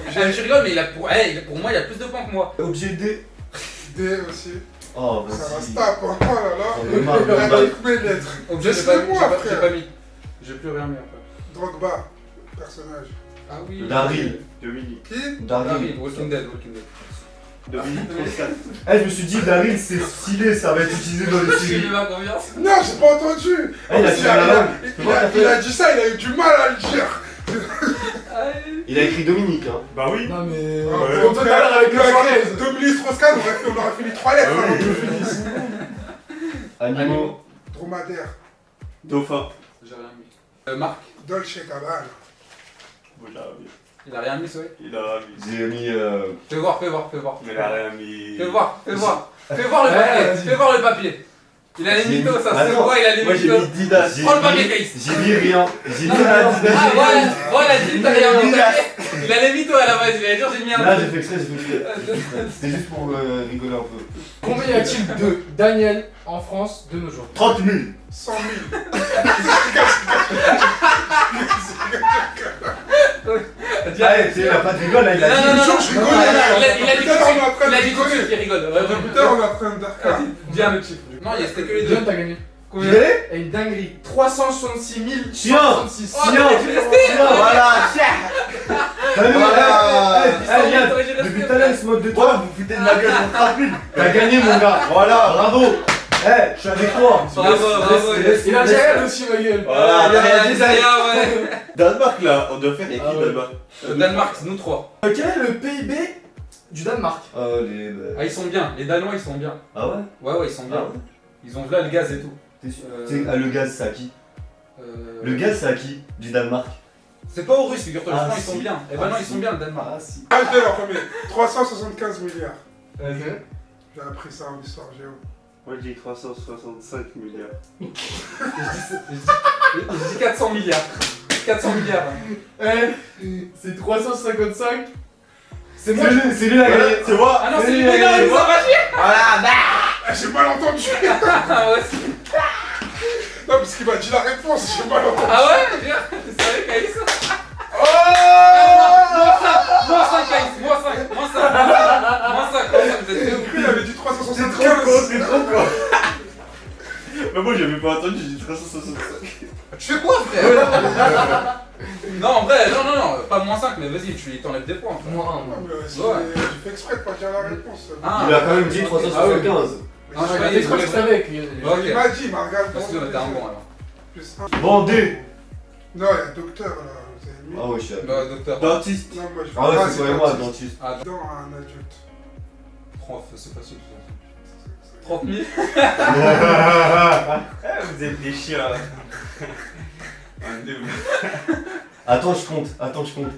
Speaker 1: Je rigole, mais pour moi, il a plus de points que moi.
Speaker 4: Objet D.
Speaker 2: D aussi.
Speaker 4: Oh,
Speaker 2: Ça va se
Speaker 4: vas-y.
Speaker 2: taper. Oh là
Speaker 4: J'en ai
Speaker 2: là.
Speaker 4: marre,
Speaker 2: Il a
Speaker 4: j'en ai
Speaker 2: mis mes lettres.
Speaker 1: Objet, j'ai
Speaker 2: Laisse-le-moi,
Speaker 1: pas
Speaker 2: frère.
Speaker 1: mis. J'ai plus rien mis après.
Speaker 2: Drogba. Personnage.
Speaker 1: Ah oui.
Speaker 4: Daryl.
Speaker 5: Dominique.
Speaker 2: Qui?
Speaker 1: Daryl. Walking Dead.
Speaker 5: Dominique 34.
Speaker 4: Eh, je me suis dit, Daryl, c'est stylé, ça va être utilisé dans les
Speaker 1: J'ai
Speaker 4: séries.
Speaker 1: mis ma confiance.
Speaker 2: Non, j'ai pas entendu.
Speaker 4: Eh, il a tiré la langue.
Speaker 2: Il a dit ça, il a eu du mal à le dire.
Speaker 4: Il a écrit Dominique, hein.
Speaker 5: Bah oui.
Speaker 3: Non mais.
Speaker 2: Ouais.
Speaker 3: Comme tout à l'heure avec le Suarez.
Speaker 2: Dominique Strauss-Kahn, on aurait fait les 3 lettres
Speaker 5: Ah oui.
Speaker 2: avant que je finisse.
Speaker 4: Animaux.
Speaker 2: Dromadaire.
Speaker 5: Dauphin.
Speaker 1: J'ai rien mis. Marc.
Speaker 2: Dolce Gabbana.
Speaker 5: Voilà, oui.
Speaker 1: Il a rien mis, Soé.
Speaker 5: Il a mis.
Speaker 4: J'ai mis.
Speaker 1: Fais voir.
Speaker 5: Mais il a rien mis.
Speaker 1: Fais voir le
Speaker 3: Ouais,
Speaker 1: papier.
Speaker 3: vas-y.
Speaker 1: Fais voir le papier. Il a les
Speaker 4: J'ai
Speaker 1: mythos,
Speaker 4: mis-
Speaker 1: ça se
Speaker 4: Attends.
Speaker 1: voit, il a les
Speaker 5: Moi j'ai
Speaker 1: mythos.
Speaker 5: mis Didas.
Speaker 4: J'ai
Speaker 1: Prends le papier,
Speaker 4: mis-
Speaker 1: Caïs.
Speaker 4: J'ai mis rien. J'ai mis
Speaker 3: Non,
Speaker 4: rien.
Speaker 3: non,
Speaker 4: J'ai
Speaker 1: Ah,
Speaker 4: mis rien.
Speaker 1: voilà, dit, t'as rien mis. Il a les mythos à la base, il a dit j'ai mis un
Speaker 4: Là, j'ai
Speaker 1: truc.
Speaker 4: fait exprès, j'ai fait exprès. C'était juste pour rigoler un peu.
Speaker 3: Combien y a-t-il de Daniel en France de nos jours?
Speaker 5: 30 000.
Speaker 2: 100 000.
Speaker 4: Ah, il a pas de rigole, là, il a dit.
Speaker 1: Non,
Speaker 2: je rigole.
Speaker 1: il a dit tout de
Speaker 2: Putain,
Speaker 1: suite,
Speaker 2: on est en train de
Speaker 1: il a dit tout de
Speaker 2: rigoler.
Speaker 1: suite qu'il rigole.
Speaker 2: Putain, on a pris un Darka.
Speaker 1: Dis un autre chiffre. Non, c'était que les deux.
Speaker 3: John, t'as gagné.
Speaker 1: Combien?
Speaker 3: Et une dinguerie. 366
Speaker 4: Chien.
Speaker 3: 166.
Speaker 1: Oh,
Speaker 4: Tiens.
Speaker 1: t'aurais dû rester.
Speaker 5: Voilà.
Speaker 4: T'as vu,
Speaker 5: Voilà.
Speaker 4: Yann,
Speaker 1: T'aurais dû rester.
Speaker 4: depuis tout à l'heure, il se moque de
Speaker 5: Toi,
Speaker 4: toi.
Speaker 5: vous foutez de ma gueule pour 30 000.
Speaker 4: T'as gagné, mon gars.
Speaker 5: Voilà.
Speaker 4: Bravo. Eh, je suis avec toi.
Speaker 1: Bravo.
Speaker 3: Il a déjà rien aussi, ma gueule.
Speaker 5: Voilà,
Speaker 1: Il a
Speaker 5: t'as
Speaker 1: dit
Speaker 5: dit ça.
Speaker 1: rien, ouais.
Speaker 5: Danemark là, on doit faire équipe
Speaker 3: Ah ouais.
Speaker 5: Danemark.
Speaker 1: Danemark, nous trois.
Speaker 3: Quel est le PIB du Danemark?
Speaker 4: Oh, les.
Speaker 1: Ah, ils sont bien. Les Danois, ils sont bien.
Speaker 4: Ah ouais?
Speaker 1: Ouais, ils sont bien.
Speaker 4: Ah ouais?
Speaker 1: Ils ont là le gaz et tout.
Speaker 4: T'es sûr? Tu sais, ah, le gaz, c'est à qui?
Speaker 1: Euh,
Speaker 4: Le gaz, c'est à qui? Du Danemark?
Speaker 1: C'est pas aux Russes, figure-toi,
Speaker 4: Ah,
Speaker 1: justement, ils
Speaker 4: si.
Speaker 1: sont bien. Eh ben non,
Speaker 4: Ah,
Speaker 1: ils
Speaker 4: si.
Speaker 1: sont bien, le Danemark.
Speaker 4: Ah si.
Speaker 2: Ah, je donne en premier. 375 milliards.
Speaker 3: Vas-y.
Speaker 2: J'ai appris ça en histoire géo.
Speaker 5: Moi je dis 365 milliards.
Speaker 1: Je dis 400 milliards. 400 milliards.
Speaker 3: C'est 355. C'est
Speaker 4: C'est
Speaker 3: moi.
Speaker 4: lui, c'est lui la gagné.
Speaker 5: C'est moi.
Speaker 1: Ah non, c'est
Speaker 4: Oui,
Speaker 1: lui,
Speaker 4: oui,
Speaker 1: mais non,
Speaker 4: oui,
Speaker 1: il nous a pas chier.
Speaker 2: Ah, j'ai mal entendu.
Speaker 1: Ah ouais,
Speaker 2: Non, parce qu'il m'a dit la réponse, j'ai mal entendu.
Speaker 1: ah ouais, viens, t'es sérieux, Caïs?
Speaker 2: Oh
Speaker 1: Moins 5, Caïs, moins 5, moins 5, moins 5, vous êtes deux.
Speaker 2: Il avait dit
Speaker 5: C'est trop con,
Speaker 2: 375.
Speaker 5: c'est trop con. Bah moi j'avais pas entendu, j'ai dit 365.
Speaker 1: Tu fais quoi, frère? Non, en vrai, non, pas moins 5, mais vas-y, tu t'enlèves des points. frère.
Speaker 3: Moins 1.
Speaker 2: Non, mais
Speaker 1: Ouais.
Speaker 2: j'ai fait exprès de pas dire la réponse.
Speaker 1: Ah.
Speaker 4: Il a quand même dit 375.
Speaker 1: Ah, je
Speaker 3: Je
Speaker 1: croyais
Speaker 3: crois que
Speaker 1: que
Speaker 3: je savais que.
Speaker 1: Ok.
Speaker 2: Il m'a dit, il m'a regardé.
Speaker 1: Parce que t'es un bon alors.
Speaker 2: Plus un.
Speaker 4: Bon, D.
Speaker 2: Non, il y a docteur là, vous avez mis.
Speaker 4: Ah ouais, je sais.
Speaker 1: Bah, docteur.
Speaker 5: Dentiste.
Speaker 2: Non, moi je
Speaker 4: Ah ouais, c'est
Speaker 2: pas
Speaker 4: quoi et moi,
Speaker 2: dentiste.
Speaker 4: dentiste.
Speaker 1: Ah,
Speaker 2: Dans un adulte.
Speaker 1: prof, c'est facile. 30 000.
Speaker 5: Vous êtes des chiens. Un deux.
Speaker 4: Attends, je compte. Attends, je compte.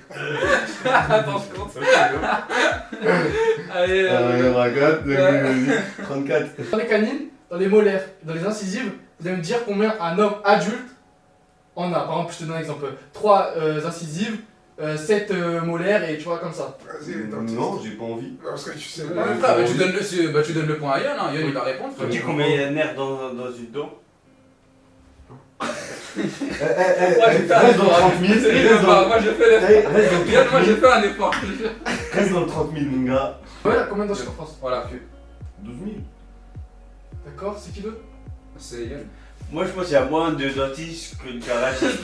Speaker 1: Attends, je compte. Allez,
Speaker 4: Regarde, vas-y. 34.
Speaker 3: Dans les canines, dans les molaires, dans les incisives, vous allez me dire combien un homme adulte en a. Par exemple, je te donne un exemple. 3 incisives, 7 molaires et tu vois comme ça.
Speaker 2: Vas-y, les dentistes.
Speaker 4: Non, j'ai pas envie.
Speaker 2: Parce que tu sais
Speaker 1: Ouais,
Speaker 2: pas.
Speaker 1: frère, bah, tu donnes le point à Yann, hein. Yann il va répondre.
Speaker 5: Tu dis combien il y a de nerfs dans une dent?
Speaker 4: Reste dans 30 000. Reste dans...
Speaker 1: Moi je fais l'effort.
Speaker 4: Reste dans
Speaker 1: Yann,
Speaker 4: 30
Speaker 1: moi
Speaker 4: 000.
Speaker 1: j'ai fait un effort.
Speaker 4: Reste dans le 30 000, mon gars.
Speaker 3: Voilà, combien de dents en France?
Speaker 1: Voilà,
Speaker 4: 12 000.
Speaker 3: D'accord, c'est qui d'autre?
Speaker 1: c'est Yann.
Speaker 5: Moi je pense qu'il y a moins de dentistes que de garagistes.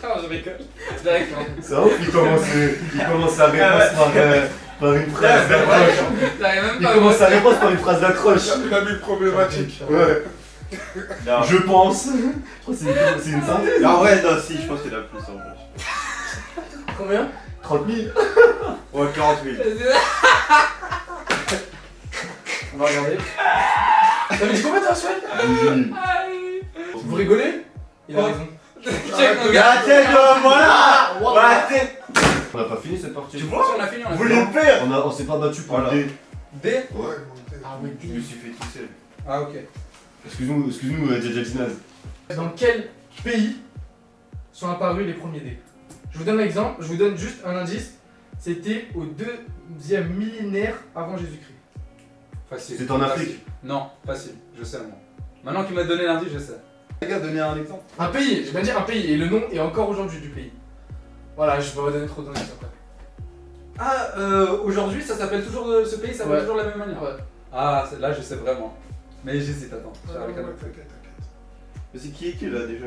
Speaker 1: Ah, je rigole. Direct.
Speaker 4: C'est vrai qu'il commence sa réponse par une phrase d'accroche.
Speaker 1: T'avais même
Speaker 4: Il
Speaker 1: pas
Speaker 4: commence sa réponse par une phrase d'accroche.
Speaker 2: Il a mis une problématique.
Speaker 4: Ouais.
Speaker 5: Non.
Speaker 4: Je pense. Je crois que c'est une synthèse.
Speaker 5: Ah ouais, non, si, je pense qu'il y en a plus en plus.
Speaker 3: Combien?
Speaker 4: 30 000.
Speaker 5: Ouais, 40 000.
Speaker 3: On va regarder. T'avais dit combien t'as reçu?
Speaker 4: 12 000.
Speaker 3: Vous rigolez? Il a raison.
Speaker 1: Check mon gars.
Speaker 5: La tête, voilà.
Speaker 3: Wow.
Speaker 5: La tête.
Speaker 4: On a pas fini cette partie.
Speaker 5: Tu vois?
Speaker 1: On a fini, on a
Speaker 5: Vous
Speaker 1: fini.
Speaker 5: voulez le faire?
Speaker 4: On s'est pas battu pour
Speaker 5: Voilà.
Speaker 4: le D.
Speaker 1: D.
Speaker 2: Ouais,
Speaker 3: Ah oui,
Speaker 5: Je me suis fait tout seul.
Speaker 1: Ah, ok.
Speaker 4: Excuse-nous, Djadja Dinaz.
Speaker 3: Dans quel pays sont apparus les premiers dés? Je vous donne un exemple, je vous donne juste un indice. C'était au 2e millénaire avant Jésus-Christ.
Speaker 1: Facile.
Speaker 4: C'est en Afrique.
Speaker 1: Facile. Non, facile. Je sais, moi. Maintenant qu'il m'a donné l'indice, je sais. Les gars, donnez un exemple.
Speaker 3: Un pays, je vais dire un pays, et le nom est encore aujourd'hui du pays. Voilà, je vais pas vous donner trop d'indices après.
Speaker 1: Ah, aujourd'hui, ça s'appelle toujours. Ce pays s'appelle
Speaker 3: Ouais.
Speaker 1: toujours de la même manière.
Speaker 3: Ouais.
Speaker 1: Ah, là, je sais vraiment. Mais j'hésite, attends.
Speaker 2: Ouais,
Speaker 1: Avec un
Speaker 2: ouais,
Speaker 1: autre.
Speaker 2: t'inquiète.
Speaker 5: Mais c'est qui est qui là déjà?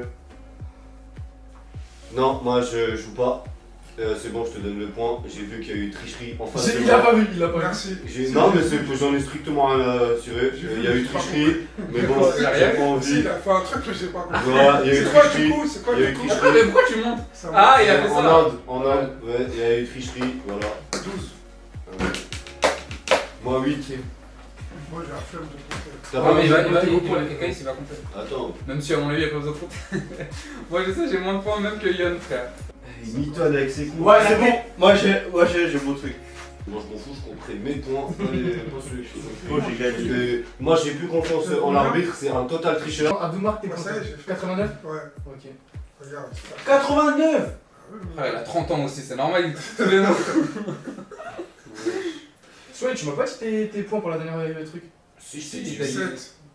Speaker 4: Non, moi je joue pas. C'est bon, je te donne le point. J'ai vu qu'il y a eu tricherie en face de
Speaker 3: Il a
Speaker 4: moi.
Speaker 3: pas vu, il a pas vu.
Speaker 2: Merci.
Speaker 4: Non, mais j'en ai strictement rien à assurer. Il y a eu tricherie, mais bon,
Speaker 1: Ouais,
Speaker 4: j'ai
Speaker 1: rien.
Speaker 4: pas
Speaker 2: Si,
Speaker 4: envie.
Speaker 2: il a fait un truc que j'ai pas compris.
Speaker 4: Voilà, il y a eu
Speaker 2: C'est quoi du
Speaker 4: tricherie.
Speaker 2: coup? C'est quoi
Speaker 4: Il y a
Speaker 2: du
Speaker 4: eu
Speaker 2: coup?
Speaker 4: tricherie.
Speaker 1: Mais pourquoi tu montes?
Speaker 2: Ça
Speaker 1: Ah,
Speaker 2: va.
Speaker 1: il a fait
Speaker 4: En
Speaker 1: ça.
Speaker 4: Inde, ouais, il y a eu tricherie, voilà.
Speaker 2: 12.
Speaker 4: Moi 8.
Speaker 2: Moi j'ai la flemme de compter.
Speaker 4: T'as
Speaker 1: Ah, mais il va
Speaker 4: compter
Speaker 1: quelqu'un ici, il va compter.
Speaker 4: Attends,
Speaker 1: Même si à mon avis, il y a pas besoin de compter. Moi, je sais, j'ai moins de points même que Yon, frère.
Speaker 4: il mitonne avec ses coups.
Speaker 5: Ouais, c'est bon. Moi j'ai mon truc.
Speaker 4: Moi je m'en fous, je compterai mes points, pas ceux qui sont
Speaker 5: Moi j'ai
Speaker 4: Parce
Speaker 5: gagné.
Speaker 4: que moi j'ai plus confiance en l'arbitre, c'est un total tricheur.
Speaker 3: Abdoumark, t'es
Speaker 2: Ouais, ça y est, j'ai fait.
Speaker 3: 89?
Speaker 2: Ouais,
Speaker 3: Ok.
Speaker 2: regarde.
Speaker 5: 89.
Speaker 1: Ah, il a 30 ans aussi, c'est normal, il trouve tous les noms.
Speaker 3: Soyez, tu m'as pas dit tes points pour la dernière truc?
Speaker 4: Si je
Speaker 1: Si,
Speaker 4: t'ai dit
Speaker 1: il t'a dit.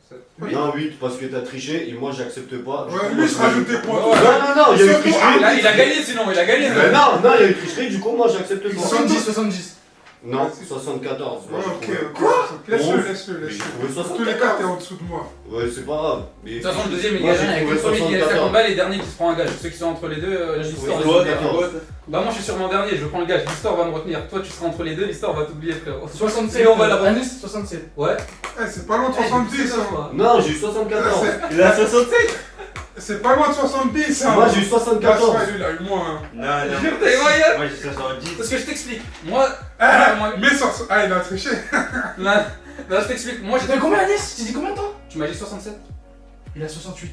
Speaker 2: 7.
Speaker 1: Oui.
Speaker 4: Non, 8 parce que t'as triché et moi j'accepte pas. Du
Speaker 2: Ouais,
Speaker 4: coup,
Speaker 2: lui, je
Speaker 4: moi,
Speaker 2: rajoute des points.
Speaker 1: Ouais.
Speaker 4: Non, il y a eu
Speaker 2: Ils
Speaker 4: tricherie.
Speaker 1: Là, il a gagné sinon, il a gagné.
Speaker 4: Mais non, il y a eu tricherie, du coup moi j'accepte pas.
Speaker 3: 70.
Speaker 4: Non, 74.
Speaker 2: Ouais,
Speaker 4: Moi, j'ai
Speaker 2: ok,
Speaker 4: trouvé.
Speaker 2: ok. Laisse-le,
Speaker 4: Bon.
Speaker 2: laisse-le,
Speaker 4: Mais j'ai
Speaker 2: laisse-le.
Speaker 4: trouvé
Speaker 2: Dans tous les cas, t'es
Speaker 4: 74.
Speaker 2: en dessous de moi.
Speaker 4: Ouais, c'est pas grave. Mais
Speaker 1: De toute façon, le deuxième, il
Speaker 4: moi,
Speaker 1: gagne
Speaker 4: j'ai
Speaker 1: avec
Speaker 4: trouvé
Speaker 1: le premier qui a 50
Speaker 4: 74.
Speaker 1: balles et le dernier qui se prend un gage. Ceux qui sont entre les deux, l'histoire
Speaker 4: trouvé
Speaker 1: va
Speaker 4: 74.
Speaker 1: Bah, moi, je suis sur mon dernier, je prends le gage. L'histoire va me retenir. Toi, tu seras entre les deux, l'histoire va t'oublier, frérot.
Speaker 3: 67.
Speaker 1: Et on va la retenir.
Speaker 3: Anis, 67.
Speaker 1: Ouais.
Speaker 2: Eh, c'est pas loin de 70, hein.
Speaker 4: Non, j'ai eu 74.
Speaker 5: Il a 67.
Speaker 2: C'est pas loin de 70, hein.
Speaker 4: Moi j'ai eu 74.
Speaker 2: Gaspard, il a eu moins, hein.
Speaker 5: Non, non.
Speaker 1: Jure, t'as eu moyen.
Speaker 5: Moi j'ai 70.
Speaker 1: Parce que je t'explique. Moi,
Speaker 2: Mais sur... Ah, il a triché.
Speaker 1: là, je t'explique. Moi,
Speaker 3: T'as eu combien Anis? Tu dis combien toi?
Speaker 1: Tu m'as dit 67.
Speaker 3: Il a 68.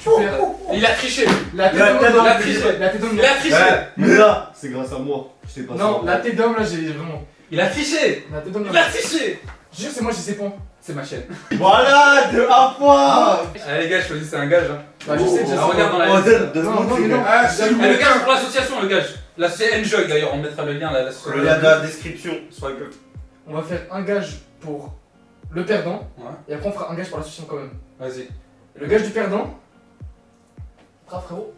Speaker 3: tu perds. Il a triché. La tête
Speaker 5: La
Speaker 3: d'homme,
Speaker 5: tête d'homme,
Speaker 3: il a
Speaker 5: je
Speaker 3: triché.
Speaker 5: sais
Speaker 3: La tête d'homme,
Speaker 1: Il a triché.
Speaker 4: Mais là, c'est grâce à moi. Je t'ai pas
Speaker 3: Non, la tête d'homme là, j'ai vraiment.
Speaker 1: Il a triché.
Speaker 3: La tête d'homme,
Speaker 1: Il a triché.
Speaker 3: je jure, c'est moi, j'ai ses points.
Speaker 1: C'est ma chaîne.
Speaker 5: Voilà, de un point.
Speaker 1: Allez les gars, choisissez un gage. Hein.
Speaker 3: Bah, je sais, je sais.
Speaker 1: Ah, regarde dans la
Speaker 5: Oh,
Speaker 1: liste.
Speaker 3: Non, non, mais non.
Speaker 2: Ah, si,
Speaker 1: Eh, le gage pour l'association, le gage. Là c'est Enjoy d'ailleurs, on mettra le lien là.
Speaker 5: Le lien dans la description sur la gueule.
Speaker 3: On va faire un gage pour le perdant.
Speaker 1: Ouais.
Speaker 3: Et après, on fera un gage pour l'association quand même.
Speaker 1: Vas-y.
Speaker 3: Le gage du perdant. Bravo frérot.